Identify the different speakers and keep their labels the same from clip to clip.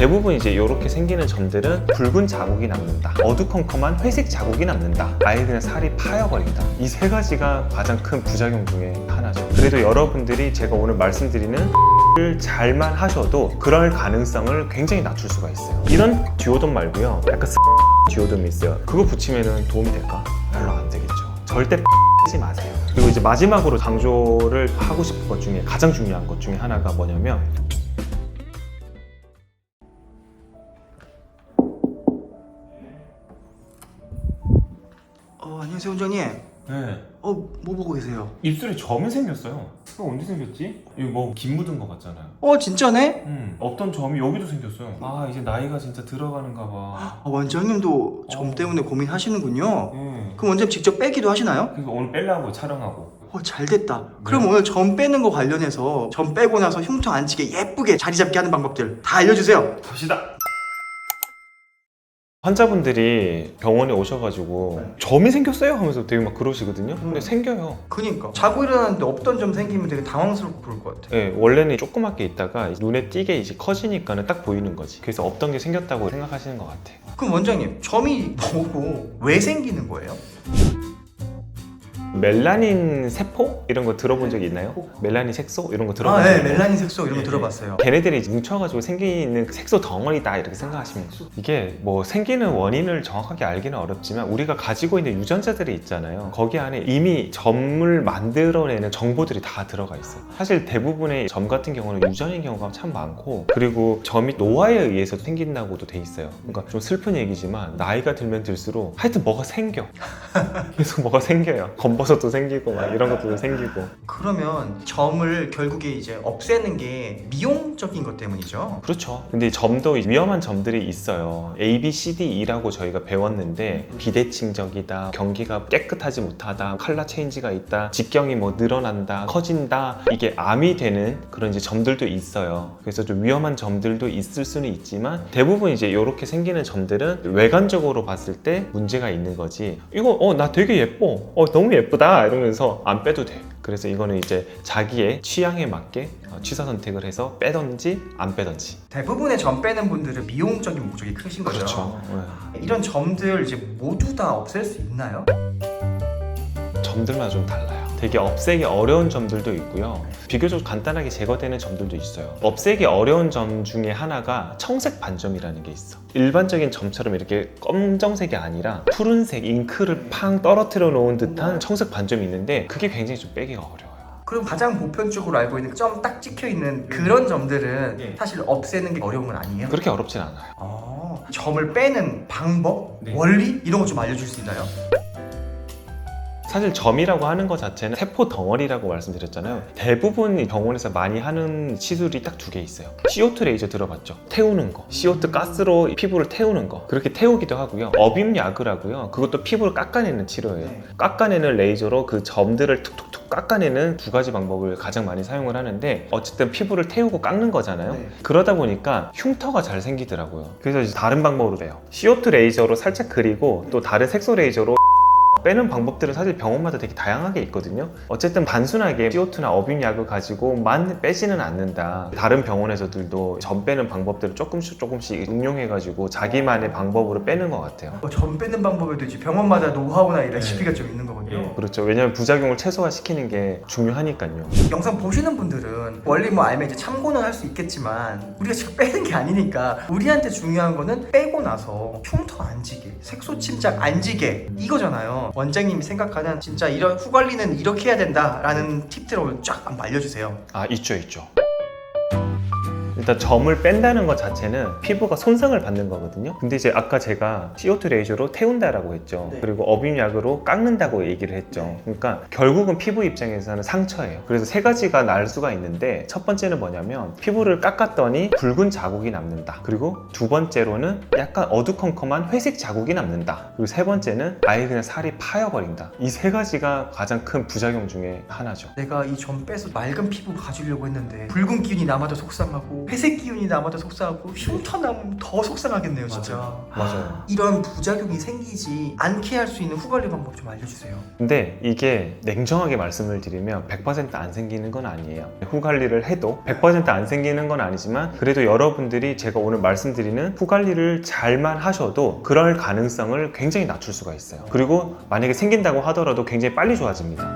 Speaker 1: 대부분 이제 이렇게 생기는 점들은 붉은 자국이 남는다, 어두컴컴한 회색 자국이 남는다, 아예 그냥 살이 파여버린다. 이 세 가지가 가장 큰 부작용 중에 하나죠. 그래도 여러분들이 제가 오늘 말씀드리는 를 잘만 하셔도 그럴 가능성을 굉장히 낮출 수가 있어요. 이런 디오돔 말고요, 약간 디오돔이 있어요. 그거 붙이면 도움이 될까? 별로 안 되겠죠. 절대 하지 마세요. 그리고 이제 마지막으로 강조를 하고 싶은 것 중에 가장 중요한 것 중에 하나가 뭐냐면,
Speaker 2: 안녕하세요, 원장님.
Speaker 1: 네,
Speaker 2: 뭐 보고 계세요?
Speaker 1: 입술에 점이 생겼어요. 그거 언제 생겼지? 이거 뭐 김 묻은 것 같잖아요.
Speaker 2: 진짜네?
Speaker 1: 어떤 점이 여기도 생겼어요. 아, 이제 나이가 진짜 들어가는가 봐.
Speaker 2: 원장님도 점 때문에 고민하시는군요.
Speaker 1: 네.
Speaker 2: 그럼 원장님 직접 빼기도 하시나요?
Speaker 1: 그래서 오늘 빼려고 촬영하고.
Speaker 2: 잘 됐다. 그럼 오늘 점 빼는 거 관련해서 점 빼고 나서 흉터 안 치게 예쁘게 자리 잡게 하는 방법들 다 알려주세요.
Speaker 1: 갑시다. 환자분들이 병원에 오셔가지고 점이 생겼어요 하면서 되게 막 그러시거든요. 근데 생겨요.
Speaker 2: 그니까 자고 일어났는데 없던 점 생기면 되게 당황스럽고 그럴 것 같아.
Speaker 1: 네, 원래는 조그맣게 있다가 눈에 띄게 이제 커지니까는 딱 보이는 거지. 그래서 없던 게 생겼다고 생각하시는 것 같아.
Speaker 2: 그럼 원장님, 점이 뭐고 왜 생기는 거예요?
Speaker 1: 멜라닌 세포? 이런 거 들어본 적이 있나요? 멜라닌 색소? 이런 거 들어본 적이
Speaker 2: 네,
Speaker 1: 있나요?
Speaker 2: 멜라닌 색소 이런 거 들어봤어요.
Speaker 1: 걔네들이 뭉쳐가지고 생기는 색소 덩어리다 이렇게 생각하시면 돼요. 이게 뭐 생기는 원인을 정확하게 알기는 어렵지만 우리가 가지고 있는 유전자들이 있잖아요. 거기 안에 이미 점을 만들어내는 정보들이 다 들어가 있어요. 사실 대부분의 점 같은 경우는 유전인 경우가 참 많고, 그리고 점이 노화에 의해서 생긴다고도 돼 있어요. 그러니까 좀 슬픈 얘기지만 나이가 들면 들수록 하여튼 뭐가 생겨. 계속 뭐가 생겨요. 검버섯도 생기고 막 이런 것도 생기고.
Speaker 2: 그러면 점을 결국에 이제 없애는 게 미용적인 것 때문이죠?
Speaker 1: 그렇죠. 근데 점도 위험한 점들이 있어요. A, B, C, D, E라고 저희가 배웠는데, 비대칭적이다, 경기가 깨끗하지 못하다, 컬러 체인지가 있다, 직경이 뭐 늘어난다, 커진다, 이게 암이 되는 그런 이제 점들도 있어요. 그래서 좀 위험한 점들도 있을 수는 있지만 대부분 이제 이렇게 생기는 점들은 외관적으로 봤을 때 문제가 있는 거지. 이거 나 되게 예뻐, 너무 예쁘다 이러면서 안 빼도 돼. 그래서 이거는 이제 자기의 취향에 맞게 취사 선택을 해서 빼던지 안 빼던지.
Speaker 2: 대부분의 점 빼는 분들은 미용적인 목적이 크신 거죠?
Speaker 1: 그렇죠.
Speaker 2: 이런 점들 이제 모두 다 없앨 수 있나요?
Speaker 1: 점들마다 좀 달라요. 되게 없애기 어려운 점들도 있고요. 비교적 간단하게 제거되는 점들도 있어요. 없애기 어려운 점 중에 하나가 청색 반점이라는 게 있어. 일반적인 점처럼 이렇게 검정색이 아니라 푸른색 잉크를 팡 떨어뜨려 놓은 듯한 청색 반점이 있는데, 그게 굉장히 좀 빼기가 어려워요.
Speaker 2: 그럼 가장 보편적으로 알고 있는 점 딱 찍혀 있는 그런 점들은 사실 없애는 게 어려운 건 아니에요?
Speaker 1: 그렇게 어렵진 않아요.
Speaker 2: 점을 빼는 방법,
Speaker 1: 네.
Speaker 2: 원리 이런 거 좀 알려줄 수 있나요?
Speaker 1: 사실 점이라고 하는 것 자체는 세포 덩어리라고 말씀드렸잖아요. 대부분 병원에서 많이 하는 시술이 딱 두 개 있어요. CO2 레이저 들어봤죠? 태우는 거. CO2 가스로 피부를 태우는 거. 그렇게 태우기도 하고요. 어빔야그라고요. 그것도 피부를 깎아내는 치료예요. 깎아내는 레이저로 그 점들을 툭툭툭 깎아내는 두 가지 방법을 가장 많이 사용을 하는데, 어쨌든 피부를 태우고 깎는 거잖아요. 그러다 보니까 흉터가 잘 생기더라고요. 그래서 이제 다른 방법으로 빼요. CO2 레이저로 살짝 그리고 또 다른 색소 레이저로 빼는 방법들은 사실 병원마다 되게 다양하게 있거든요. 어쨌든 단순하게 CO2나 어빔약을 가지고만 빼지는 않는다. 다른 병원에서들도 점 빼는 방법들을 조금씩 응용해가지고 자기만의 방법으로 빼는 것 같아요.
Speaker 2: 점 빼는 방법에도 이제 병원마다 노하우나 레시피가 좀 있는 거군요.
Speaker 1: 그렇죠. 왜냐하면 부작용을 최소화시키는 게 중요하니까요.
Speaker 2: 영상 보시는 분들은 원리 뭐 알면 이제 참고는 할 수 있겠지만 우리가 지금 빼는 게 아니니까 우리한테 중요한 거는 빼고 나서 흉터 안 지게, 색소 침착 안 지게 이거잖아요. 원장님이 생각하는 진짜 이런 후관리는 이렇게 해야 된다라는 팁들을 쫙 한번 알려주세요.
Speaker 1: 있죠. 일단 점을 뺀다는 것 자체는 피부가 손상을 받는 거거든요. 근데 이제 아까 제가 CO2 레이저로 태운다라고 했죠. 그리고 어빔약으로 깎는다고 얘기를 했죠. 그러니까 결국은 피부 입장에서는 상처예요. 그래서 세 가지가 날 수가 있는데, 첫 번째는 뭐냐면 피부를 깎았더니 붉은 자국이 남는다. 그리고 두 번째로는 약간 어두컴컴한 회색 자국이 남는다. 그리고 세 번째는 아예 그냥 살이 파여버린다. 이 세 가지가 가장 큰 부작용 중에 하나죠.
Speaker 2: 내가 이 점 빼서 맑은 피부 가지려고 했는데 붉은 기운이 남아도 속상하고 회색 기운이 남아도 속상하고 흉터 남으면 더 속상하겠네요 진짜.
Speaker 1: 맞아요.
Speaker 2: 이런 부작용이 생기지 않게 할 수 있는 후관리 방법 좀 알려주세요.
Speaker 1: 근데 이게 냉정하게 말씀을 드리면 100%안 생기는 건 아니에요. 후 관리를 해도 100%안 생기는 건 아니지만 그래도 여러분들이 제가 오늘 말씀드리는 후 관리를 잘만 하셔도 그럴 가능성을 굉장히 낮출 수가 있어요. 그리고 만약에 생긴다고 하더라도 굉장히 빨리 좋아집니다.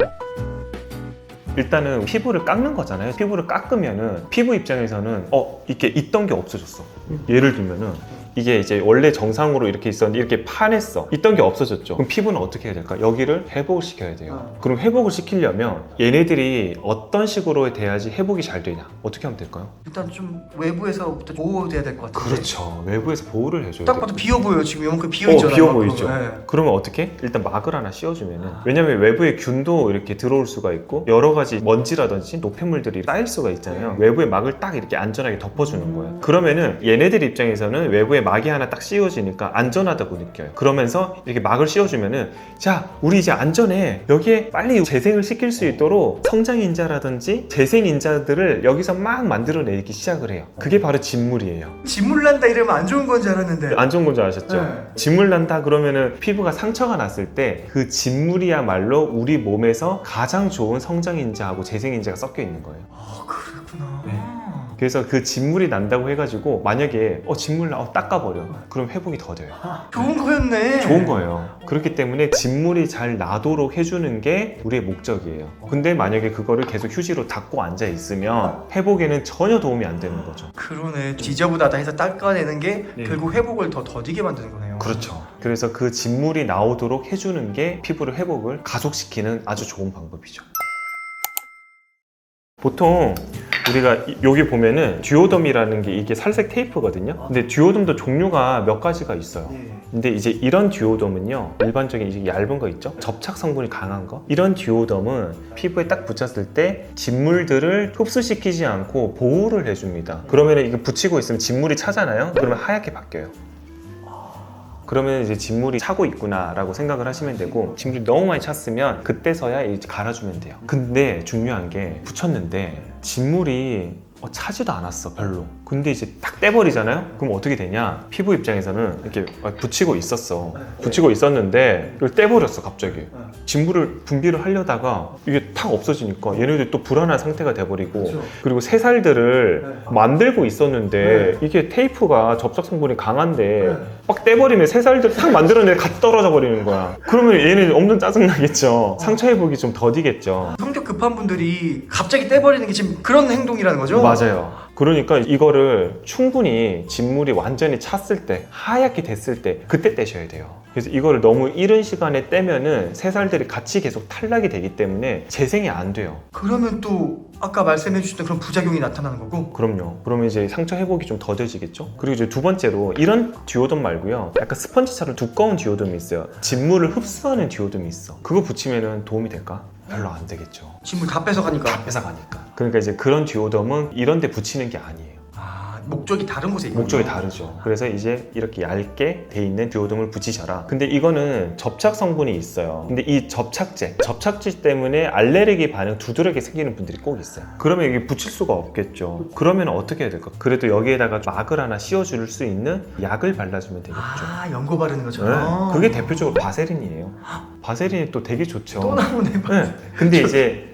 Speaker 1: 일단은 피부를 깎는 거잖아요. 피부를 깎으면은 피부 입장에서는 이게 있던 게 없어졌어. 예를 들면은 이게 이제 원래 정상으로 이렇게 있었는데 이렇게 파냈어. 있던 게 없어졌죠. 그럼 피부는 어떻게 해야 될까? 여기를 회복을 시켜야 돼요. 그럼 회복을 시키려면 얘네들이 어떤 식으로 돼야지 회복이 잘 되냐? 어떻게 하면 될까요?
Speaker 2: 일단 좀 외부에서부터 보호돼야 될 것 같아요.
Speaker 1: 그렇죠. 외부에서 보호를 해줘야
Speaker 2: 딱
Speaker 1: 돼요.
Speaker 2: 봐도 비어 보여요. 지금 이만큼 비어 있잖아요.
Speaker 1: 비어 보이죠.
Speaker 2: 네.
Speaker 1: 그러면 어떻게? 일단 막을 하나 씌워주면은 왜냐면 외부에 균도 이렇게 들어올 수가 있고 여러 가지 먼지라든지 노폐물들이 쌓일 수가 있잖아요. 외부에 막을 딱 이렇게 안전하게 덮어주는 거예요. 그러면은 얘네들 입장에서는 외부에 막이 하나 딱 씌워지니까 안전하다고 느껴요. 그러면서 이렇게 막을 씌워주면은 자, 우리 이제 안전해. 여기에 빨리 재생을 시킬 수 있도록 성장인자라든지 재생인자들을 여기서 막 만들어내기 시작을 해요. 그게 바로 진물이에요.
Speaker 2: 진물 난다 이러면 안 좋은 건 줄 알았는데.
Speaker 1: 안 좋은 건 줄 아셨죠?
Speaker 2: 네.
Speaker 1: 진물 난다 그러면은 피부가 상처가 났을 때 그 진물이야말로 우리 몸에서 가장 좋은 성장인자하고 재생인자가 섞여 있는 거예요.
Speaker 2: 아, 그렇구나.
Speaker 1: 네. 그래서 그 진물이 난다고 해가지고 만약에 진물 나 닦아버려. 그럼 회복이 더 돼요.
Speaker 2: 좋은 거였네.
Speaker 1: 좋은 거예요. 그렇기 때문에 진물이 잘 나도록 해주는 게 우리의 목적이에요. 근데 만약에 그거를 계속 휴지로 닦고 앉아 있으면 회복에는 전혀 도움이 안 되는 거죠.
Speaker 2: 그러네. 지저분하다 해서 닦아내는 게
Speaker 1: 네.
Speaker 2: 결국 회복을 더 더디게 만드는 거네요.
Speaker 1: 그렇죠. 그래서 그 진물이 나오도록 해주는 게 피부를 회복을 가속시키는 아주 좋은 방법이죠. 보통 우리가 여기 보면은 듀오덤이라는 게 이게 살색 테이프거든요. 근데 듀오덤도 종류가 몇 가지가 있어요.
Speaker 2: 네.
Speaker 1: 근데 이제 이런 듀오덤은요, 일반적인 이제 얇은 거 있죠? 접착 성분이 강한 거? 이런 듀오덤은 피부에 딱 붙였을 때 진물들을 흡수시키지 않고 보호를 해줍니다. 그러면 이거 붙이고 있으면 진물이 차잖아요? 그러면 하얗게 바뀌어요. 그러면 이제 진물이 차고 있구나 라고 생각을 하시면 되고, 진물이 너무 많이 찼으면 그때서야 이제 갈아주면 돼요. 근데 중요한 게 붙였는데 진물이 차지도 않았어 별로. 근데 이제 딱 떼버리잖아요? 그럼 어떻게 되냐? 피부 입장에서는 이렇게 붙이고 있었어. 붙이고 있었는데 이걸 떼버렸어 갑자기. 진물을 분비를 하려다가 이게 탁 없어지니까 얘네들이 또 불안한 상태가 돼버리고,
Speaker 2: 그렇죠.
Speaker 1: 그리고 새살들을 만들고 있었는데 이게 테이프가 접착 성분이 강한데 막 떼버리면 새살들 탁 만들어내서 갓 떨어져 버리는 거야. 그러면 얘는 엄청 짜증나겠죠. 상처 회복이 좀 더디겠죠.
Speaker 2: 성격 급한 분들이 갑자기 떼버리는 게 지금 그런 행동이라는 거죠?
Speaker 1: 맞아요. 그러니까 이거를 충분히 진물이 완전히 찼을 때, 하얗게 됐을 때 그때 떼셔야 돼요. 그래서 이거를 너무 이른 시간에 떼면은 새살들이 같이 계속 탈락이 되기 때문에 재생이 안 돼요.
Speaker 2: 그러면 또 아까 말씀해 주셨던 그런 부작용이 나타나는 거고?
Speaker 1: 그럼요. 그러면 이제 상처 회복이 좀 더뎌지겠죠. 그리고 이제 두 번째로 이런 듀오덤 말고요, 약간 스펀지처럼 두꺼운 듀오덤이 있어요. 진물을 흡수하는 듀오덤이 있어. 그거 붙이면은 도움이 될까? 별로 안 되겠죠.
Speaker 2: 진물 다 뺏어가니까.
Speaker 1: 다 뺏어가니까. 그러니까 이제 그런 듀오덤은 이런 데 붙이는 게 아니에요.
Speaker 2: 목적이 다른 곳에 있거든요.
Speaker 1: 목적이 다르죠. 그래서 이제 이렇게 얇게 돼 있는 듀오덤을 붙이셔라. 근데 이거는 접착 성분이 있어요. 근데 이 접착제 때문에 알레르기 반응 두드러기 생기는 분들이 꼭 있어요. 그러면 이게 붙일 수가 없겠죠. 그러면 어떻게 해야 될까? 그래도 여기에다가 막을 하나 씌워줄 수 있는 약을 발라주면 되겠죠.
Speaker 2: 연고 바르는 거죠.
Speaker 1: 네. 그게 대표적으로 바세린이에요. 바세린이 또 되게 좋죠.
Speaker 2: 또 나오네.
Speaker 1: 네. 근데 이제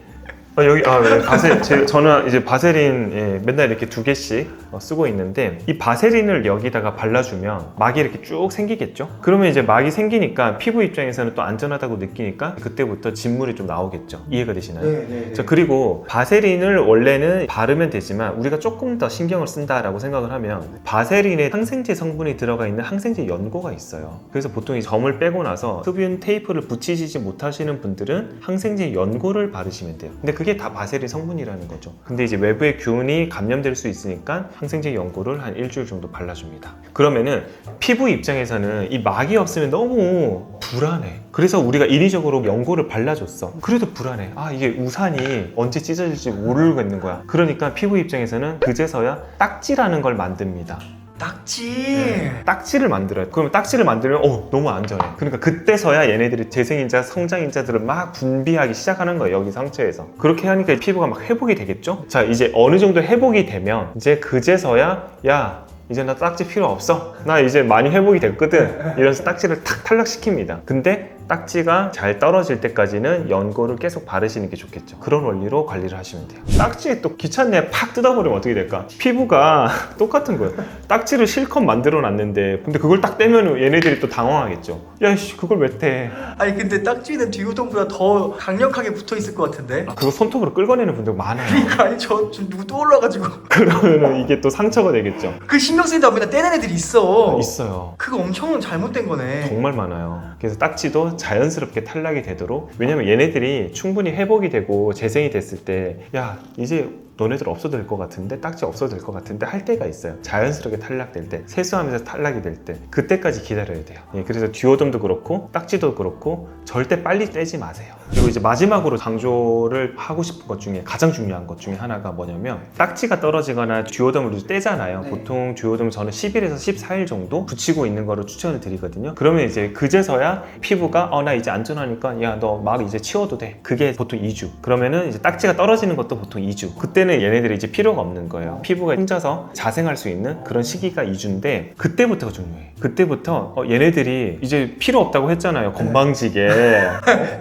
Speaker 1: 저는 이제 바세린 맨날 이렇게 2개씩 쓰고 있는데, 이 바세린을 여기다가 발라주면 막이 이렇게 쭉 생기겠죠? 그러면 이제 막이 생기니까 피부 입장에서는 또 안전하다고 느끼니까 그때부터 진물이 좀 나오겠죠. 이해가 되시나요?
Speaker 2: 네.
Speaker 1: 자, 그리고 바세린을 원래는 바르면 되지만 우리가 조금 더 신경을 쓴다라고 생각을 하면 바세린에 항생제 성분이 들어가 있는 항생제 연고가 있어요. 그래서 보통 이 점을 빼고 나서 흡연 테이프를 붙이시지 못하시는 분들은 항생제 연고를 바르시면 돼요. 근데 그게 다 바세린 성분이라는 거죠. 근데 이제 외부의 균이 감염될 수 있으니까 항생제 연고를 한 일주일 정도 발라줍니다. 그러면은 피부 입장에서는 이 막이 없으면 너무 불안해. 그래서 우리가 인위적으로 연고를 발라줬어. 그래도 불안해. 이게 우산이 언제 찢어질지 모르겠는 거야. 그러니까 피부 입장에서는 그제서야 딱지라는 걸 만듭니다.
Speaker 2: 딱지.
Speaker 1: 딱지를 만들어요. 그러면 딱지를 만들면 너무 안전해. 그러니까 그때서야 얘네들이 재생인자, 성장인자들을 막 분비하기 시작하는 거예요. 여기 상처에서. 그렇게 하니까 피부가 막 회복이 되겠죠? 자, 이제 어느 정도 회복이 되면 이제 그제서야 야, 이제 나 딱지 필요 없어. 나 이제 많이 회복이 됐거든. 이러면서 딱지를 탁 탈락시킵니다. 근데 딱지가 잘 떨어질 때까지는 연고를 계속 바르시는 게 좋겠죠. 그런 원리로 관리를 하시면 돼요. 딱지 또 귀찮네 팍 뜯어버리면 어떻게 될까? 피부가 똑같은 거예요. 딱지를 실컷 만들어 놨는데 근데 그걸 딱 떼면 얘네들이 또 당황하겠죠. 야이씨 그걸 왜 떼?
Speaker 2: 아니 근데 딱지는 듀오동보다 더 강력하게 붙어 있을 것 같은데.
Speaker 1: 그거 손톱으로 끌어내는 분들 많아요.
Speaker 2: 그러니까 아니 저 지금 누구 떠올라가지고
Speaker 1: 그러면 이게 또 상처가 되겠죠.
Speaker 2: 그 신경 쓰인다고 맨날 떼는 애들이 있어.
Speaker 1: 있어요.
Speaker 2: 그거 엄청 잘못된 거네.
Speaker 1: 정말 많아요. 그래서 딱지도 자연스럽게 탈락이 되도록, 왜냐면 얘네들이 충분히 회복이 되고 재생이 됐을 때 야 이제 너네들 없어도 될 것 같은데, 딱지 없어도 될 것 같은데 할 때가 있어요. 자연스럽게 탈락될 때, 세수하면서 탈락이 될 때, 그때까지 기다려야 돼요. 그래서 듀오덤도 그렇고 딱지도 그렇고 절대 빨리 떼지 마세요. 그리고 이제 마지막으로 강조를 하고 싶은 것 중에 가장 중요한 것 중에 하나가 뭐냐면, 딱지가 떨어지거나 듀오덤을 떼잖아요.
Speaker 2: 네.
Speaker 1: 보통 듀오덤 저는 10일에서 14일 정도 붙이고 있는 거를 추천을 드리거든요. 그러면 이제 그제서야 피부가 나 이제 안전하니까 야 너 막 이제 치워도 돼. 그게 보통 2주. 그러면은 이제 딱지가 떨어지는 것도 보통 2주. 그때는 얘네들이 이제 필요가 없는 거예요. 피부가 혼자서 자생할 수 있는 그런 시기가 2주인데 그때부터가 중요해. 그때부터 얘네들이 이제 필요 없다고 했잖아요. 건방지게.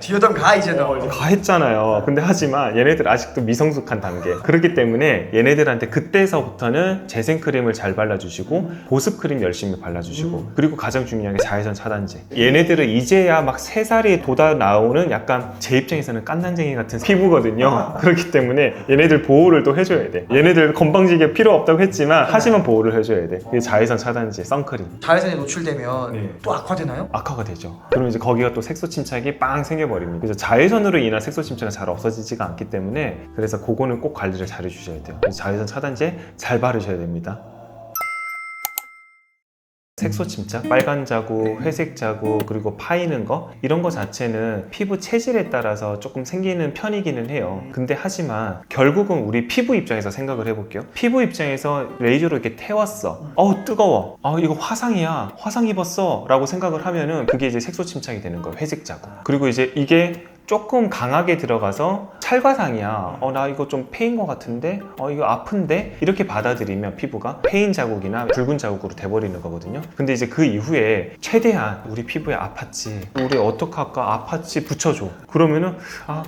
Speaker 2: 듀오덤 가 이제 너.
Speaker 1: 다 했잖아요. 근데 하지만 얘네들 아직도 미성숙한 단계. 그렇기 때문에 얘네들한테 그때서부터는 재생크림을 잘 발라주시고 보습크림 열심히 발라주시고, 그리고 가장 중요한 게 자외선 차단제. 얘네들은 이제야 막 3살이 돋아 나오는 약간 제 입장에서는 깐난쟁이 같은 피부거든요. 그렇기 때문에 얘네들 보호를 또 해줘야 돼. 얘네들 건방지게 필요 없다고 했지만 하지만 보호를 해줘야 돼. 그게 자외선 차단제, 선크림.
Speaker 2: 자외선에 노출되면
Speaker 1: 네.
Speaker 2: 또 악화되나요?
Speaker 1: 악화가 되죠. 그럼 이제 거기가 또 색소 침착이 빵 생겨버립니다. 그래서 자외선으로 인한 색소 침착은 잘 없어지지가 않기 때문에, 그래서 그거는 꼭 관리를 잘 해주셔야 돼요. 그래서 자외선 차단제 잘 바르셔야 됩니다. 색소 침착, 빨간 자국, 회색 자국, 그리고 파이는 거, 이런 거 자체는 피부 체질에 따라서 조금 생기는 편이기는 해요. 근데 하지만 결국은 우리 피부 입장에서 생각을 해볼게요. 피부 입장에서 레이저로 이렇게 태웠어. 뜨거워. 이거 화상이야. 화상 입었어. 라고 생각을 하면은 그게 이제 색소 침착이 되는 거예요. 회색 자국. 그리고 이제 이게 조금 강하게 들어가서 찰과상이야. 나 이거 좀 패인 것 같은데? 이거 아픈데? 이렇게 받아들이면 피부가 패인 자국이나 붉은 자국으로 돼버리는 거거든요. 근데 이제 그 이후에 최대한 우리 피부에 아팠지, 우리 어떡할까, 아팠지 붙여줘. 그러면은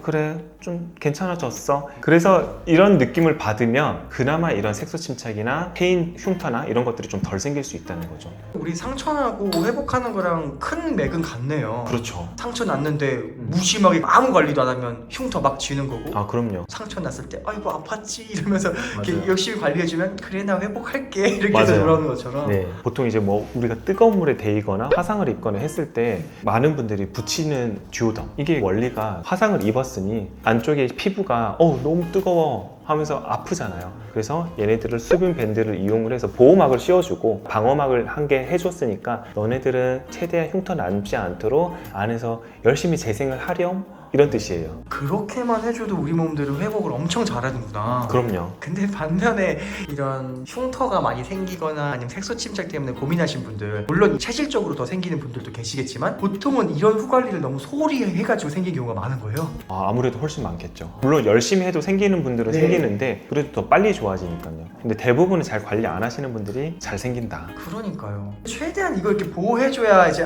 Speaker 1: 그래 좀 괜찮아졌어. 그래서 이런 느낌을 받으면 그나마 이런 색소 침착이나 패인 흉터나 이런 것들이 좀 덜 생길 수 있다는 거죠.
Speaker 2: 우리 상처 나고 회복하는 거랑 큰 맥은 같네요.
Speaker 1: 그렇죠.
Speaker 2: 상처 났는데 무심하게 아무 관리도 안 하면 흉터 막 지는 거고,
Speaker 1: 그럼요.
Speaker 2: 상처 났을 때 아이고 아팠지 이러면서 이렇게
Speaker 1: 맞아요.
Speaker 2: 열심히 관리해주면 그래 나 회복할게 이렇게
Speaker 1: 맞아요.
Speaker 2: 해서 돌아오는 것처럼.
Speaker 1: 네, 보통 이제 뭐 우리가 뜨거운 물에 데이거나 화상을 입거나 했을 때 많은 분들이 붙이는 듀오덤, 이게 원리가 화상을 입었으니 안쪽에 피부가 너무 뜨거워 하면서 아프잖아요. 그래서 얘네들을 수분 밴드를 이용을 해서 보호막을 씌워주고 방어막을 한 개 해줬으니까 너네들은 최대한 흉터 남지 않도록 안에서 열심히 재생을 하렴, 이런 뜻이에요.
Speaker 2: 그렇게만 해줘도 우리 몸들은 회복을 엄청 잘하는구나.
Speaker 1: 그럼요.
Speaker 2: 근데 반면에 이런 흉터가 많이 생기거나 아니면 색소 침착 때문에 고민하신 분들, 물론 체질적으로 더 생기는 분들도 계시겠지만 보통은 이런 후 관리를 너무 소홀히 해가지고 생긴 경우가 많은 거예요.
Speaker 1: 아무래도 훨씬 많겠죠. 물론 열심히 해도 생기는 분들은
Speaker 2: 네.
Speaker 1: 생기는데 그래도 더 빨리 좋아지니까요. 근데 대부분은 잘 관리 안 하시는 분들이 잘 생긴다.
Speaker 2: 그러니까요. 최대한 이걸 이렇게 보호해줘야 이제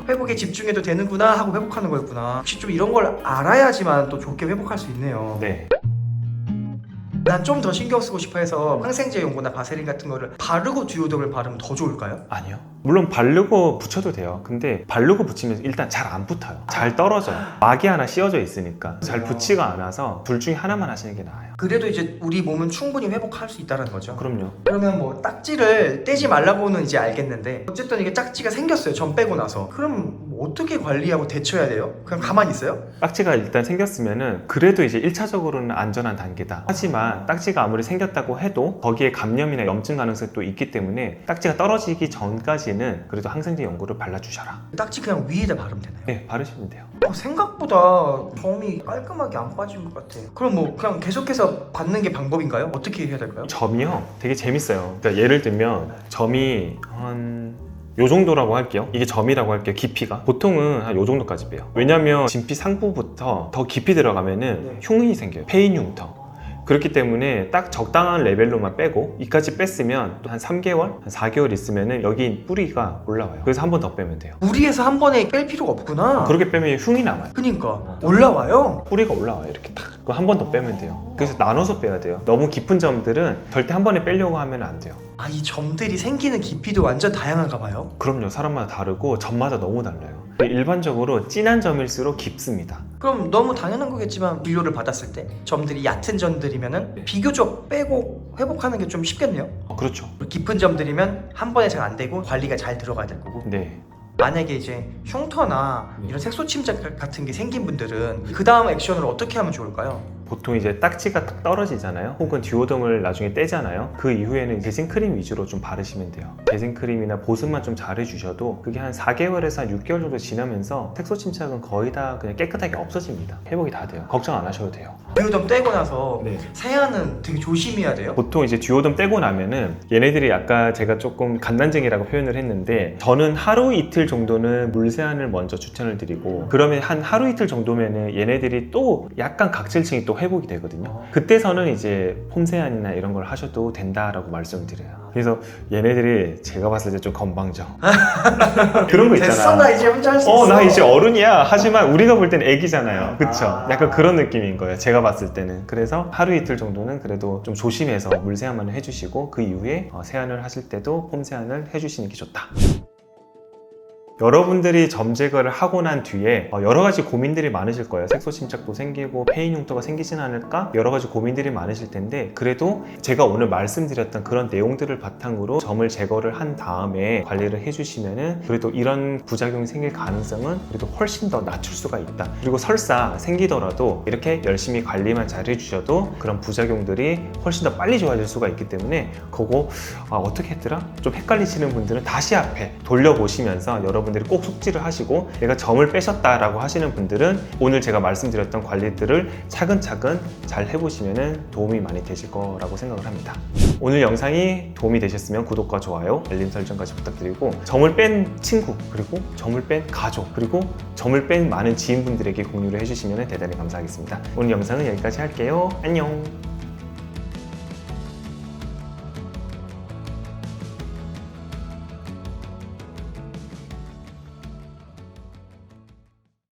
Speaker 2: 회복에 집중해도 되는구나 하고 회복하는 거였구나. 혹시 좀 이런 걸 알아야지만 또 좋게 회복할 수 있네요.
Speaker 1: 네.
Speaker 2: 난 좀 더 신경 쓰고 싶어 해서 항생제 용고나 바세린 같은 거를 바르고 듀오덤을 바르면 더 좋을까요?
Speaker 1: 아니요. 물론 바르고 붙여도 돼요. 근데 바르고 붙이면 일단 잘 안 붙어요. 잘 떨어져요. 막이 하나 씌워져 있으니까 잘 붙지가 않아서 둘 중에 하나만 하시는 게 나아요.
Speaker 2: 그래도 이제 우리 몸은 충분히 회복할 수 있다는 거죠.
Speaker 1: 그럼요.
Speaker 2: 그러면 뭐 딱지를 떼지 말라고는 이제 알겠는데 어쨌든 이게 딱지가 생겼어요. 전 빼고 나서. 그럼 어떻게 관리하고 대처해야 돼요? 그냥 가만히 있어요?
Speaker 1: 딱지가 일단 생겼으면은 그래도 이제 1차적으로는 안전한 단계다. 하지만 딱지가 아무리 생겼다고 해도 거기에 감염이나 염증 가능성이 또 있기 때문에 딱지가 떨어지기 전까지는 그래도 항생제 연고를 발라주셔라.
Speaker 2: 딱지 그냥 위에다 바르면 되나요?
Speaker 1: 네, 바르시면 돼요.
Speaker 2: 생각보다 점이 깔끔하게 안 빠진 것 같아. 그럼 뭐 그냥 계속해서 받는 게 방법인가요? 어떻게 해야 될까요?
Speaker 1: 점이요 되게 재밌어요. 그러니까 예를 들면 점이 한 요 정도라고 할게요. 이게 점이라고 할게요. 깊이가 보통은 한 요 정도까지 빼요. 왜냐면 진피 상부부터 더 깊이 들어가면은
Speaker 2: 네.
Speaker 1: 흉이 생겨요. 페인 흉터. 그렇기 때문에 딱 적당한 레벨로만 빼고 이까지 뺐으면 또 한 3개월, 한 4개월 있으면은 여기 뿌리가 올라와요. 그래서 한 번 더 빼면 돼요.
Speaker 2: 무리해서 한 번에 뺄 필요가 없구나.
Speaker 1: 그렇게 빼면 흉이 남아요.
Speaker 2: 그니까 올라와요.
Speaker 1: 뿌리가 올라와요. 이렇게 딱. 그거 한 번 더 빼면 돼요. 그래서 나눠서 빼야 돼요. 너무 깊은 점들은 절대 한 번에 빼려고 하면 안 돼요.
Speaker 2: 아, 이 점들이 생기는 깊이도 완전 다양한가 봐요.
Speaker 1: 그럼요. 사람마다 다르고 점마다 너무 달라요. 일반적으로 진한 점일수록 깊습니다.
Speaker 2: 그럼 너무 당연한 거겠지만 진료를 받았을 때 점들이 얕은 점들이면은 비교적 빼고 회복하는 게 좀 쉽겠네요.
Speaker 1: 그렇죠.
Speaker 2: 깊은 점들이면 한 번에 잘 안 되고 관리가 잘 들어가야 될 거고.
Speaker 1: 네.
Speaker 2: 만약에 이제 흉터나 이런 색소 침착 같은 게 생긴 분들은 그 다음 액션을 어떻게 하면 좋을까요?
Speaker 1: 보통 이제 딱지가 딱 떨어지잖아요. 혹은 듀오덤을 나중에 떼잖아요. 그 이후에는 재생 크림 위주로 좀 바르시면 돼요. 재생 크림이나 보습만 좀 잘해주셔도 그게 한 4개월에서 한 6개월 정도 지나면서 색소 침착은 거의 다 그냥 깨끗하게 없어집니다. 회복이 다 돼요. 걱정 안 하셔도 돼요.
Speaker 2: 듀오덤 떼고 나서
Speaker 1: 네.
Speaker 2: 세안은 되게 조심해야 돼요.
Speaker 1: 보통 이제 듀오덤 떼고 나면은 얘네들이 아까 제가 조금 간단쟁이라고 표현을 했는데 저는 하루 이틀 정도는 물세안을 먼저 추천을 드리고 그러면 한 하루 이틀 정도면은 얘네들이 또 약간 각질층이 또 회복이 되거든요. 그때서는 이제 폼세안이나 이런 걸 하셔도 된다라고 말씀을 드려요. 그래서 얘네들이 제가 봤을 때 좀 건방져. 그런 거 있잖아.
Speaker 2: 됐어, 나 이제 혼자 할 수 있어.
Speaker 1: 나 이제 어른이야. 하지만 우리가 볼 때는 애기잖아요. 그쵸? 약간 그런 느낌인 거예요. 제가 봤을 때는. 그래서 하루 이틀 정도는 그래도 좀 조심해서 물 세안만 해주시고 그 이후에 세안을 하실 때도 폼 세안을 해주시는 게 좋다. 여러분들이 점 제거를 하고 난 뒤에 여러 가지 고민들이 많으실 거예요. 색소 침착도 생기고 페인 흉터가 생기진 않을까? 여러 가지 고민들이 많으실 텐데 그래도 제가 오늘 말씀드렸던 그런 내용들을 바탕으로 점을 제거를 한 다음에 관리를 해주시면은 그래도 이런 부작용이 생길 가능성은 그래도 훨씬 더 낮출 수가 있다. 그리고 설사 생기더라도 이렇게 열심히 관리만 잘 해주셔도 그런 부작용들이 훨씬 더 빨리 좋아질 수가 있기 때문에 그거 어떻게 했더라? 좀 헷갈리시는 분들은 다시 앞에 돌려보시면서 여러분들이 꼭 숙지를 하시고 내가 점을 빼셨다라고 하시는 분들은 오늘 제가 말씀드렸던 관리들을 차근차근 잘 해보시면 도움이 많이 되실 거라고 생각을 합니다. 오늘 영상이 도움이 되셨으면 구독과 좋아요, 알림 설정까지 부탁드리고 점을 뺀 친구, 그리고 점을 뺀 가족, 그리고 점을 뺀 많은 지인분들에게 공유를 해주시면 대단히 감사하겠습니다. 오늘 영상은 여기까지 할게요. 안녕!